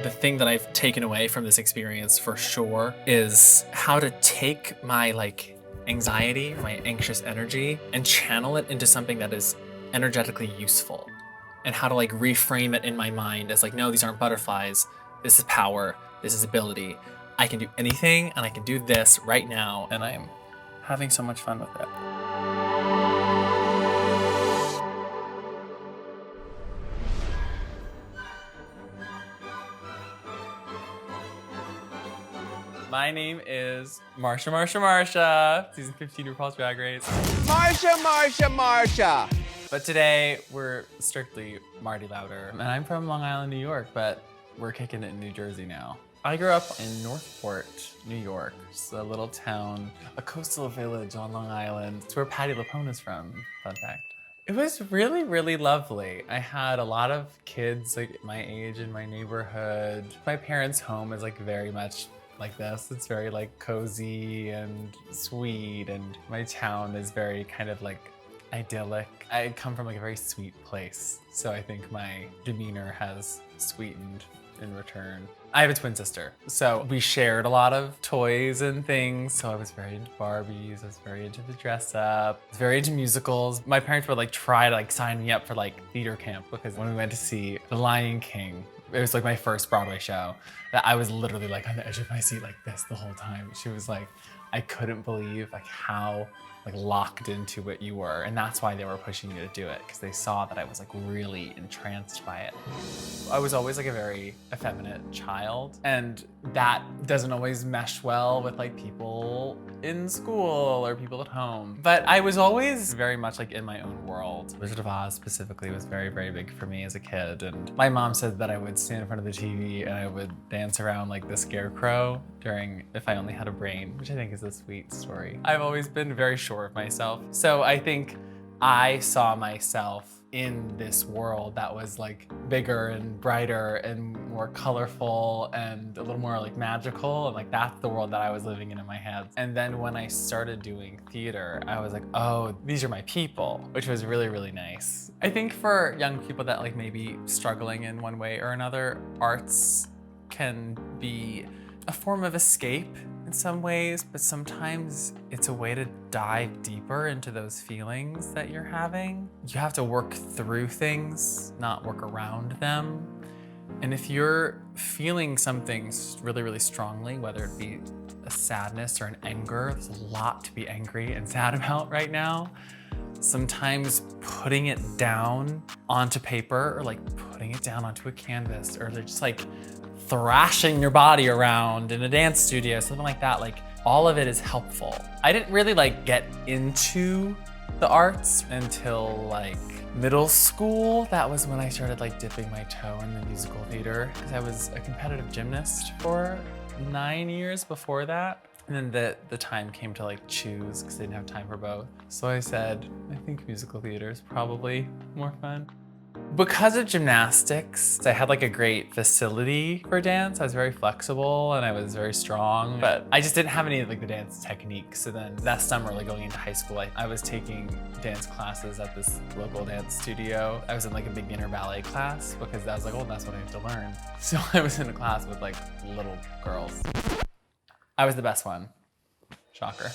The thing that I've taken away from this experience for sure is how to take my anxiety, my anxious energy, and channel it into something that is energetically useful. And how to reframe it in my mind as no, these aren't butterflies. This is power. This is ability. I can do anything and I can do this right now. And I am having so much fun with it. My name is Marcia Marcia Marcia, season 15 RuPaul's Drag Race. Marcia Marcia Marcia. But today we're strictly Marty Lauter. And I'm from Long Island, New York, but we're kicking it in New Jersey now. I grew up in Northport, New York. It's a little town, a coastal village on Long Island. It's where Patti LuPone is from, fun fact. It was really, really lovely. I had a lot of kids my age in my neighborhood. My parents' home is very much like this. It's very cozy and sweet, and my town is very kind of idyllic. I come from a very sweet place, so I think my demeanor has sweetened in return. I have a twin sister, so we shared a lot of toys and things, so I was very into Barbies, I was very into the dress up, I was very into musicals. My parents would try to sign me up for theater camp, because when we went to see The Lion King, it was my first Broadway show, that I was literally on the edge of my seat like this the whole time. She was I couldn't believe how locked into it you were, and that's why they were pushing you to do it, because they saw that I was really entranced by it. I was always a very effeminate child, and that doesn't always mesh well with people in school or people at home. But I was always very much in my own world. Wizard of Oz specifically was very, very big for me as a kid, and my mom said that I would stand in front of the TV and I would dance around like the scarecrow during If I Only Had a Brain, which I think is a sweet story. I've always been very sure of myself, so I think I saw myself in this world that was bigger and brighter and more colorful and a little more magical, and that's the world that I was living in my head. And then when I started doing theater, I was oh, these are my people, which was really, really nice. I think for young people that maybe struggling in one way or another, arts can be a form of escape in some ways, but sometimes it's a way to dive deeper into those feelings that you're having. You have to work through things, not work around them. And if you're feeling something really, really strongly, whether it be a sadness or an anger, there's a lot to be angry and sad about right now. Sometimes putting it down onto paper, or putting it down onto a canvas, or they're just thrashing your body around in a dance studio, something like that, all of it is helpful. I didn't really get into the arts until middle school. That was when I started dipping my toe in the musical theater, because I was a competitive gymnast for 9 years before that. And then the time came to choose, because I didn't have time for both. So I said, I think musical theater is probably more fun. Because of gymnastics, I had a great facility for dance. I was very flexible and I was very strong, but I just didn't have any of the dance techniques. So then that summer, going into high school, I was taking dance classes at this local dance studio. I was in a beginner ballet class, because I was oh, that's what I have to learn. So I was in a class with little girls. I was the best one. Shocker.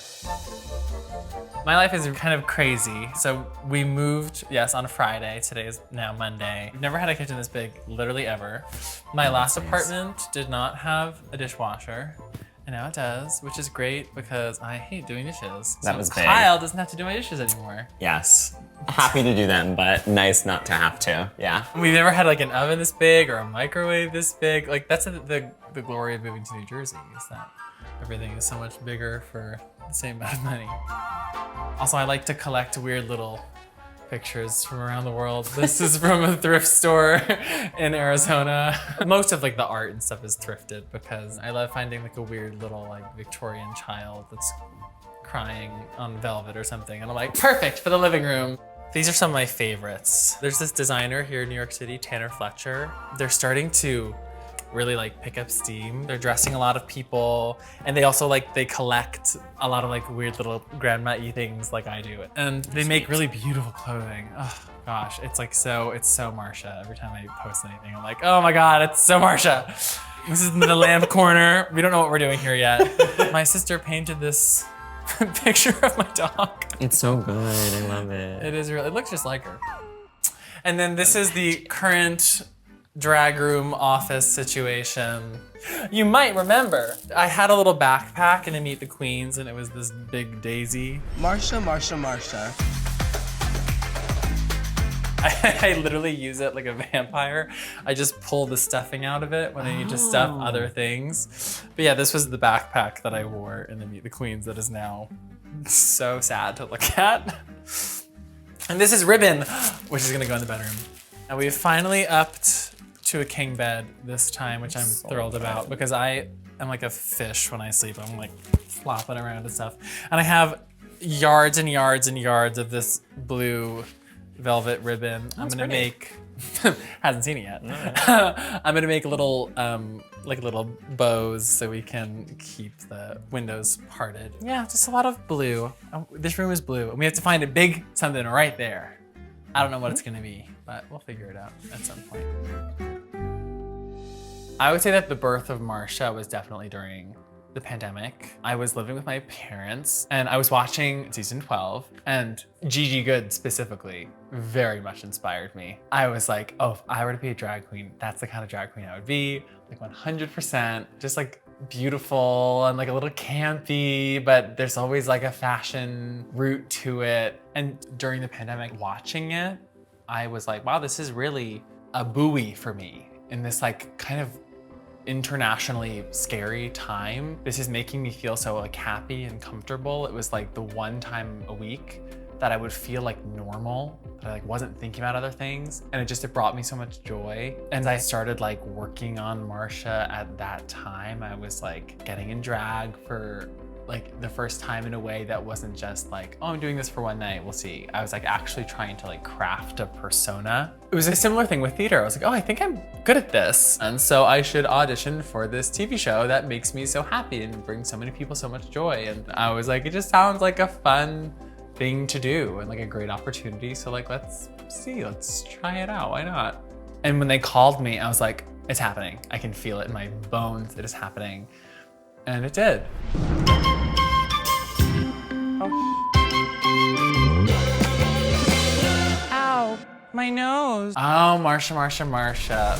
My life is kind of crazy. So we moved, yes, on a Friday. Today is now Monday. I've never had a kitchen this big, literally ever. My last apartment did not have a dishwasher, and now it does, which is great because I hate doing dishes. That was big. Kyle doesn't have to do my dishes anymore. Yes. Happy to do them, but nice not to have to, yeah. We've never had an oven this big or a microwave this big. That's the glory of moving to New Jersey, is that everything is so much bigger for the same amount of money. Also, I like to collect weird little pictures from around the world. This is from a thrift store in Arizona. Most of the art and stuff is thrifted, because I love finding a weird little Victorian child that's crying on velvet or something, and I'm perfect for the living room. These are some of my favorites. There's this designer here in New York City, Tanner Fletcher. They're starting to really pick up steam. They're dressing a lot of people, and they also they collect a lot of weird little grandma-y things like I do. And they make really beautiful clothing. Oh, gosh, it's so Marcia. Every time I post anything, I'm like, oh my God, it's so Marcia. This is the lamp corner. We don't know what we're doing here yet. My sister painted this picture of my dog. It's so good. I love it. It looks just like her. And then this is the current drag room office situation. You might remember, I had a little backpack in to Meet the Queens, and it was this big daisy. Marcia, Marcia, Marcia. I literally use it like a vampire. I just pull the stuffing out of it when I need to stuff other things. But yeah, this was the backpack that I wore in the Meet the Queens that is now so sad to look at. And this is Ribbon, which is gonna go in the bedroom. And we've finally upped to a king bed this time, which I'm thrilled about because I am like a fish when I sleep. I'm like flopping around and stuff. And I have yards and yards and yards of this blue velvet ribbon. I'm gonna make, hasn't seen it yet. I'm gonna make little bows so we can keep the windows parted. Yeah, just a lot of blue. This room is blue, and we have to find a big something right there. I don't know what it's gonna be, but we'll figure it out at some point. I would say that the birth of Marcia was definitely during the pandemic. I was living with my parents and I was watching season 12, and Gigi Goode specifically very much inspired me. I was like, oh, if I were to be a drag queen, that's the kind of drag queen I would be, like 100%, just like beautiful and like a little campy, but there's always like a fashion root to it. And during the pandemic, watching it, I was like, wow, this is really a buoy for me in this like kind of internationally scary time. This is making me feel so like happy and comfortable. It was like the one time a week that I would feel like normal, that I like wasn't thinking about other things. And it brought me so much joy. And I started like working on Marcia at that time. I was like getting in drag for like the first time in a way that wasn't just like, oh, I'm doing this for one night, we'll see. I was like actually trying to like craft a persona. It was a similar thing with theater. I was like, oh, I think I'm good at this. And so I should audition for this TV show that makes me so happy and brings so many people so much joy. And I was like, it just sounds like a fun thing to do and like a great opportunity. So like, let's see, let's try it out, why not? And when they called me, I was like, it's happening. I can feel it in my bones, it is happening. And it did. Ow, my nose. Oh, Marcia, Marcia, Marcia.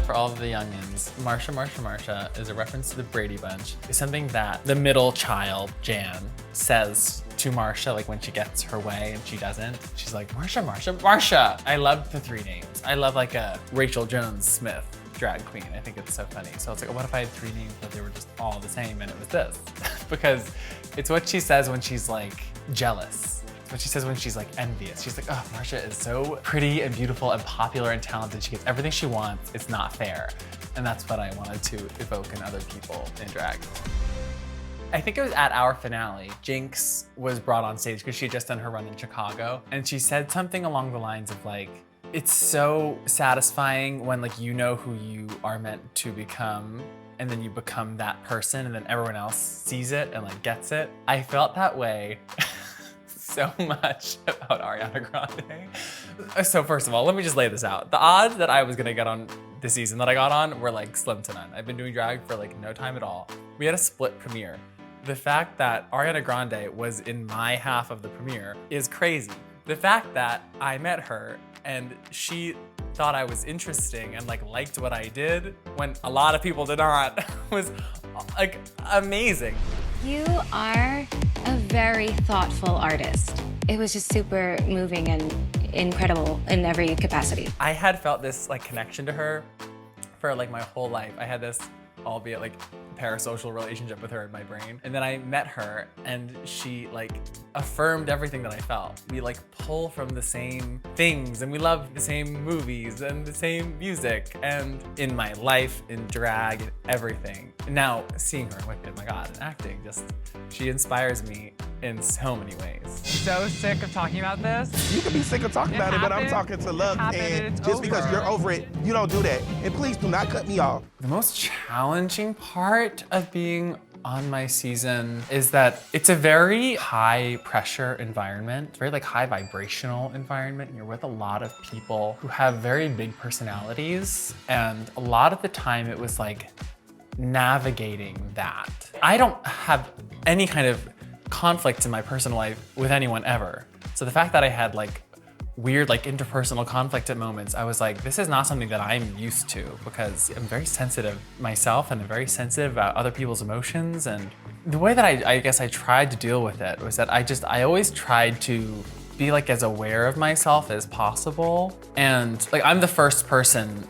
For all of the youngins, Marcia, Marcia, Marcia is a reference to the Brady Bunch. It's something that the middle child, Jan, says to Marcia, like when she gets her way and she doesn't. She's like, Marcia, Marcia, Marcia. I love the three names. I love like a Rachel Jones Smith drag queen. I think it's so funny. So it's like, oh, what if I had three names but they were just all the same and it was this? Because it's what she says when she's like jealous. It's what she says when she's like envious. She's like, oh, Marcia is so pretty and beautiful and popular and talented. She gets everything she wants. It's not fair. And that's what I wanted to evoke in other people in drag. I think it was at our finale, Jinx was brought on stage because she had just done her run in Chicago. And she said something along the lines of like, it's so satisfying when like you know who you are meant to become and then you become that person and then everyone else sees it and like gets it. I felt that way so much about Ariana Grande. So first of all, let me just lay this out. The odds that I was gonna get on the season that I got on were like slim to none. I've been doing drag for like no time at all. We had a split premiere. The fact that Ariana Grande was in my half of the premiere is crazy. The fact that I met her and she thought I was interesting and like liked what I did when a lot of people did not was like amazing. You are a very thoughtful artist. It was just super moving and incredible in every capacity. I had felt this like connection to her for like my whole life. I had this, albeit like parasocial relationship with her in my brain. And then I met her and she like affirmed everything that I felt. We like pull from the same things and we love the same movies and the same music and in my life, in drag, everything. Now seeing her in Wicked, my God, and acting, just, she inspires me in so many ways. So sick of talking about this. You can be sick of talking about it, but I'm talking to love. And just because you're over it, you don't do that. And please do not cut me off. The most challenging part of being on my season is that it's a very high pressure environment, very like high vibrational environment. You're with a lot of people who have very big personalities. And a lot of the time it was like navigating that. I don't have any kind of conflict in my personal life with anyone ever. So the fact that I had like weird like interpersonal conflict at moments, I was like, this is not something that I'm used to, because I'm very sensitive myself and I'm very sensitive about other people's emotions. And the way that I guess I tried to deal with it was that I always tried to be like as aware of myself as possible. And like, I'm the first person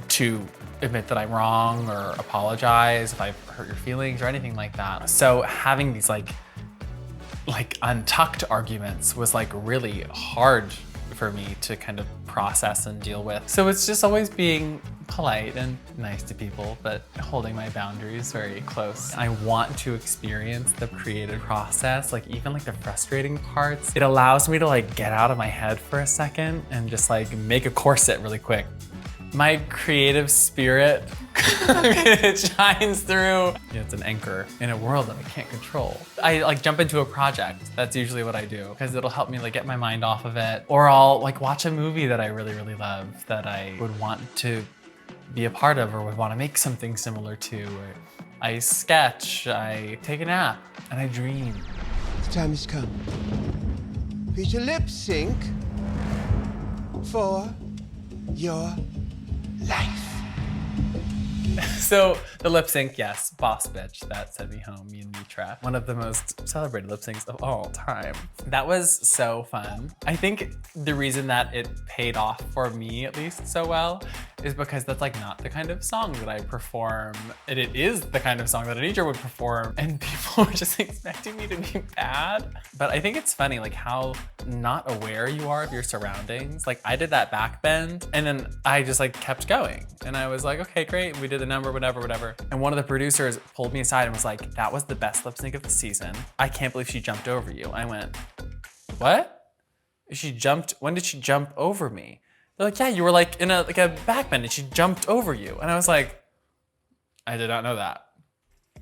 to admit that I'm wrong or apologize if I've hurt your feelings or anything like that. So having these like untucked arguments was like really hard for me to kind of process and deal with. So it's just always being polite and nice to people, but holding my boundaries very close. I want to experience the creative process, like even like the frustrating parts. It allows me to like get out of my head for a second and just like make a corset really quick. My creative spirit, it shines through. It's an anchor in a world that I can't control. I like jump into a project. That's usually what I do, because it'll help me like get my mind off of it. Or I'll like watch a movie that I really, really love that I would want to be a part of or would want to make something similar to. Or I sketch, I take a nap, and I dream. The time has come for you to lip sync for your life. So the lip sync, yes, Boss Bitch, that sent me home, me and Mitra. One of the most celebrated lip syncs of all time. That was so fun. I think the reason that it paid off for me, at least so well, is because that's like not the kind of song that I perform. And it is the kind of song that a teacher would perform, and people were just expecting me to be bad. But I think it's funny like how not aware you are of your surroundings. Like I did that back bend and then I just like kept going. And I was like, okay, great. We did the number, whatever. And one of the producers pulled me aside and was like, that was the best lip sync of the season. I can't believe she jumped over you. I went, what? When did she jump over me? They're like, yeah, you were like in a back bend and she jumped over you. And I was like, I did not know that.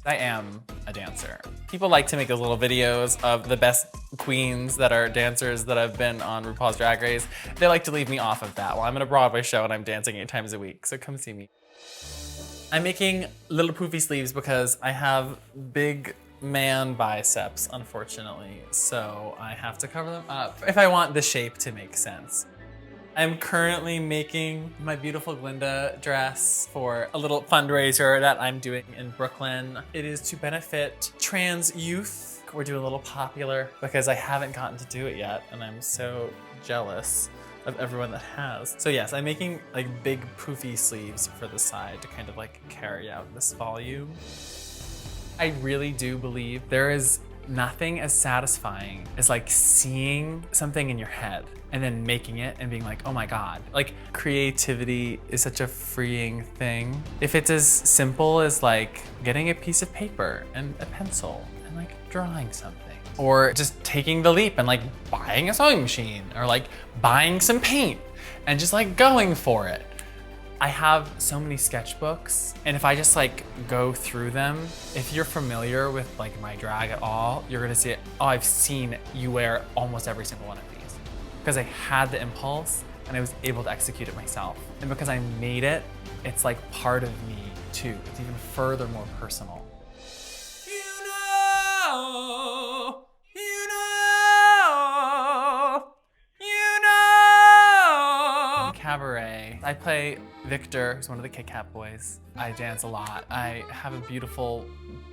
I am a dancer. People like to make those little videos of the best queens that are dancers that have been on RuPaul's Drag Race. They like to leave me off of that. Well, I'm in a Broadway show and I'm dancing 8 times a week, so come see me. I'm making little poofy sleeves because I have big man biceps, unfortunately, so I have to cover them up if I want the shape to make sense. I'm currently making my beautiful Glinda dress for a little fundraiser that I'm doing in Brooklyn. It is to benefit trans youth. We're doing a little popular because I haven't gotten to do it yet, and I'm so jealous of everyone that has. So yes, I'm making like big poofy sleeves for the side to kind of like carry out this volume. I really do believe there is nothing as satisfying as like seeing something in your head and then making it and being like, oh my God. Like creativity is such a freeing thing. If it's as simple as like getting a piece of paper and a pencil and like drawing something, or just taking the leap and like buying a sewing machine or like buying some paint and just like going for it. I have so many sketchbooks, and if I just like go through them, if you're familiar with like my drag at all, you're gonna see it. Oh, I've seen you wear almost every single one of these because I had the impulse and I was able to execute it myself. And because I made it, it's like part of me too. It's even further more personal. Cabaret. I play Victor, who's one of the Kit Kat boys. I dance a lot. I have a beautiful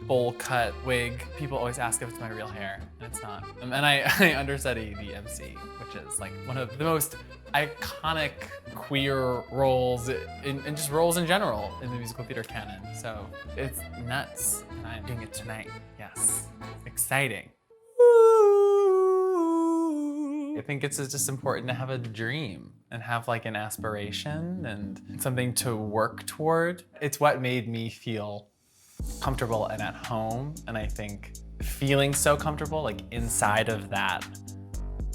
bowl cut wig. People always ask if it's my real hair, and it's not. And I understudy the Emcee, which is like one of the most iconic queer roles and just roles in general in the musical theater canon. So it's nuts, and I'm doing it tonight. Yes, exciting. I think it's just important to have a dream and have like an aspiration and something to work toward. It's what made me feel comfortable and at home. And I think feeling so comfortable like inside of that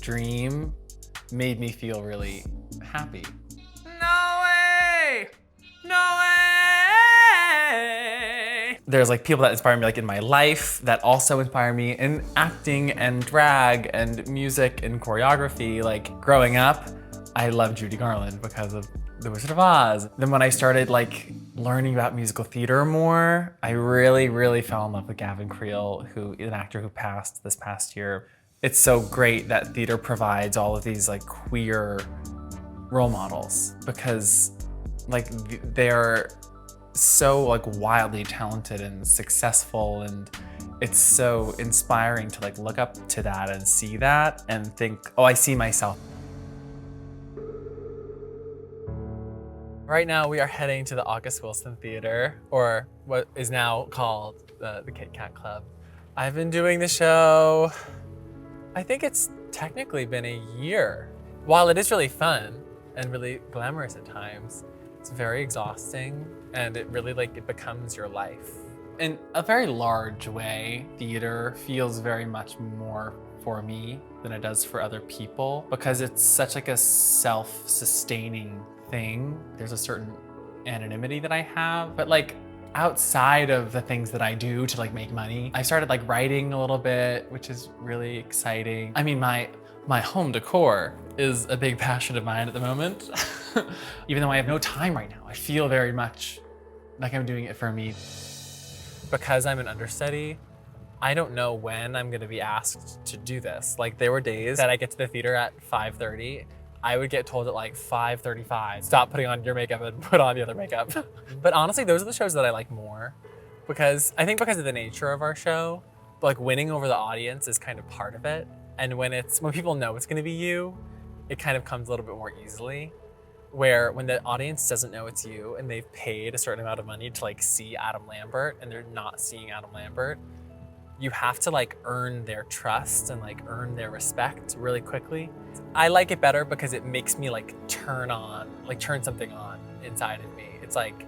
dream made me feel really happy. No way! No way! There's like people that inspire me like in my life that also inspire me in acting and drag and music and choreography. Like growing up, I loved Judy Garland because of The Wizard of Oz. Then when I started like learning about musical theater more, I really fell in love with Gavin Creel, who is an actor who passed this past year. It's so great that theater provides all of these like queer role models because like they're so like wildly talented and successful, and it's so inspiring to like look up to that and see that and think, oh, I see myself. Right now we are heading to the August Wilson Theater, or what is now called the Kit Kat Club. I've been doing the show, I think it's technically been a year. While it is really fun and really glamorous at times, it's very exhausting, and it really like it becomes your life. In a very large way, theater feels very much more for me than it does for other people because it's such like a self-sustaining thing. There's a certain anonymity that I have, but like outside of the things that I do to like make money, I started like writing a little bit, which is really exciting. I mean, my home decor is a big passion of mine at the moment. Even though I have no time right now, I feel very much like I'm doing it for me. Because I'm an understudy, I don't know when I'm gonna be asked to do this. Like there were days that I get to the theater at 5:30, I would get told at like 5:35, stop putting on your makeup and put on the other makeup. But honestly, those are the shows that I like more because I think because of the nature of our show, like winning over the audience is kind of part of it. And when people know it's gonna be you, it kind of comes a little bit more easily. Where when the audience doesn't know it's you and they've paid a certain amount of money to like see Adam Lambert and they're not seeing Adam Lambert, you have to like earn their trust and like earn their respect really quickly. I like it better because it makes me like turn something on inside of me. It's like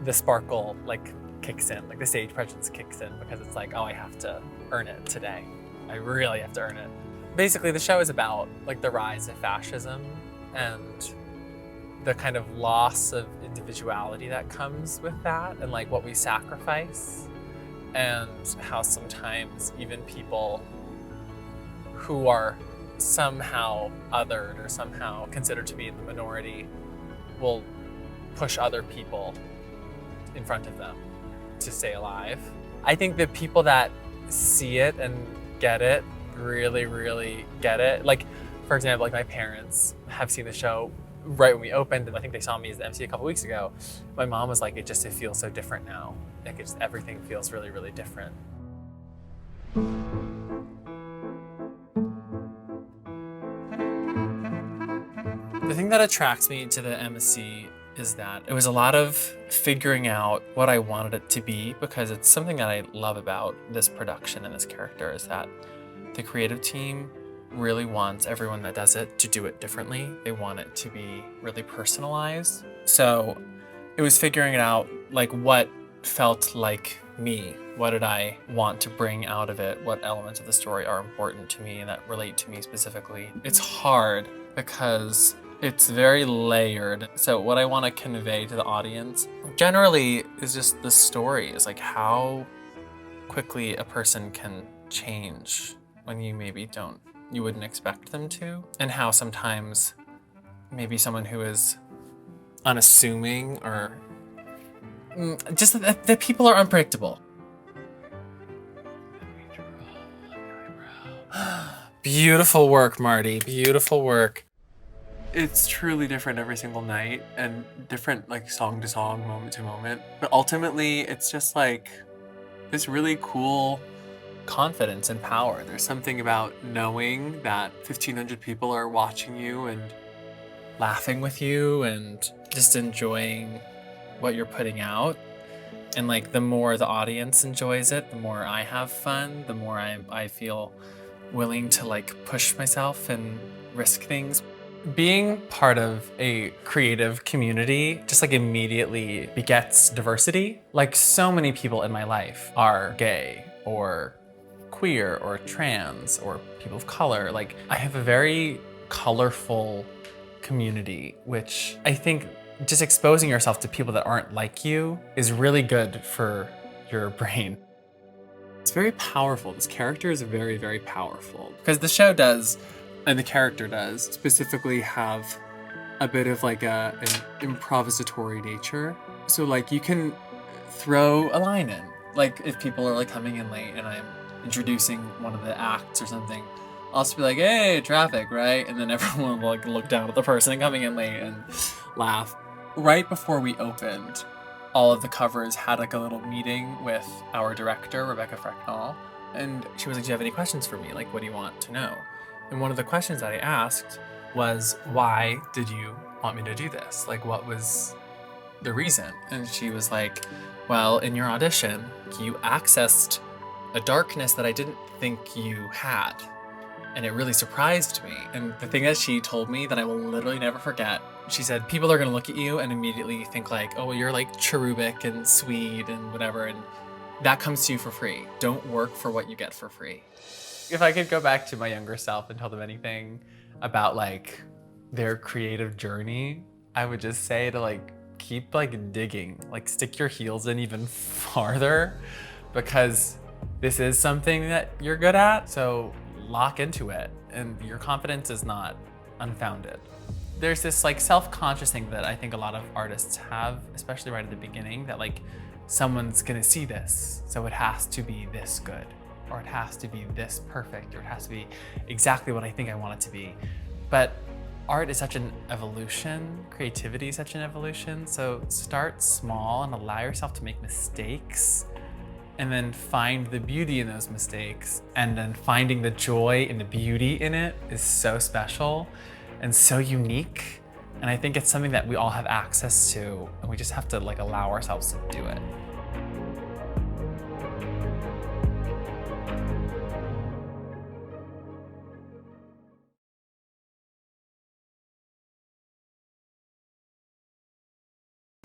the sparkle like kicks in, like the stage presence kicks in because it's like, oh, I have to earn it today. I really have to earn it. Basically, the show is about like the rise of fascism and the kind of loss of individuality that comes with that and like what we sacrifice, and how sometimes even people who are somehow othered or somehow considered to be in the minority will push other people in front of them to stay alive. I think the people that see it and get it really get it. Like, for example, like my parents have seen the show right when we opened, and I think they saw me as the Emcee a couple weeks ago. My mom was like, it feels so different now. Like everything feels really different. The thing that attracts me to the Emcee is that it was a lot of figuring out what I wanted it to be, because it's something that I love about this production and this character is that the creative team really wants everyone that does it to do it differently. They want it to be really personalized. So it was figuring it out, like what felt like me. What did I want to bring out of it? What elements of the story are important to me and that relate to me specifically? It's hard because it's very layered. So what I want to convey to the audience generally is just the story, is like how quickly a person can change when you wouldn't expect them to, and how sometimes maybe someone who is unassuming or just that people are unpredictable. Beautiful work, Marty, beautiful work. It's truly different every single night and different like song to song, moment to moment. But ultimately it's just like this really cool confidence and power. There's something about knowing that 1,500 people are watching you and laughing with you and just enjoying what you're putting out. And like the more the audience enjoys it, the more I have fun, the more I feel willing to like push myself and risk things. Being part of a creative community just like immediately begets diversity. Like so many people in my life are gay or queer or trans or people of color. Like I have a very colorful community, which I think just exposing yourself to people that aren't like you is really good for your brain. It's very powerful. This character is very, very powerful. Because the show does, And the character does specifically have a bit of like an improvisatory nature. so like you can throw a line in. Like if people are like coming in late and I'm introducing one of the acts or something, I'll just be like, hey, traffic, right? And then everyone will like look down at the person coming in late and laugh. Right before we opened, all of the covers had like a little meeting with our director, Rebecca Frecknell. And she was like, do you have any questions for me? Like, what do you want to know? And one of the questions that I asked was, why did you want me to do this? Like, what was the reason? And she was like, well, in your audition, you accessed a darkness that I didn't think you had. And it really surprised me. And the thing that she told me that I will literally never forget, she said, people are gonna look at you and immediately think like, oh, well, you're like cherubic and sweet and whatever. And that comes to you for free. Don't work for what you get for free. If I could go back to my younger self and tell them anything about like their creative journey, I would just say to like, keep like digging, like stick your heels in even farther, because this is something that you're good at. So lock into it, and your confidence is not unfounded. There's this like self-conscious thing that I think a lot of artists have, especially right at the beginning, that like someone's gonna see this, so it has to be this good, or it has to be this perfect, or it has to be exactly what I think I want it to be. But art is such an evolution, creativity is such an evolution, so start small and allow yourself to make mistakes, and then find the beauty in those mistakes. And then finding the joy and the beauty in it is so special and so unique. And I think it's something that we all have access to, and we just have to like allow ourselves to do it.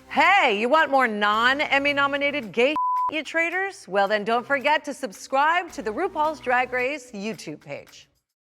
Hey, you want more non-Emmy nominated gay you traders? Well, then don't forget to subscribe to the RuPaul's Drag Race YouTube page.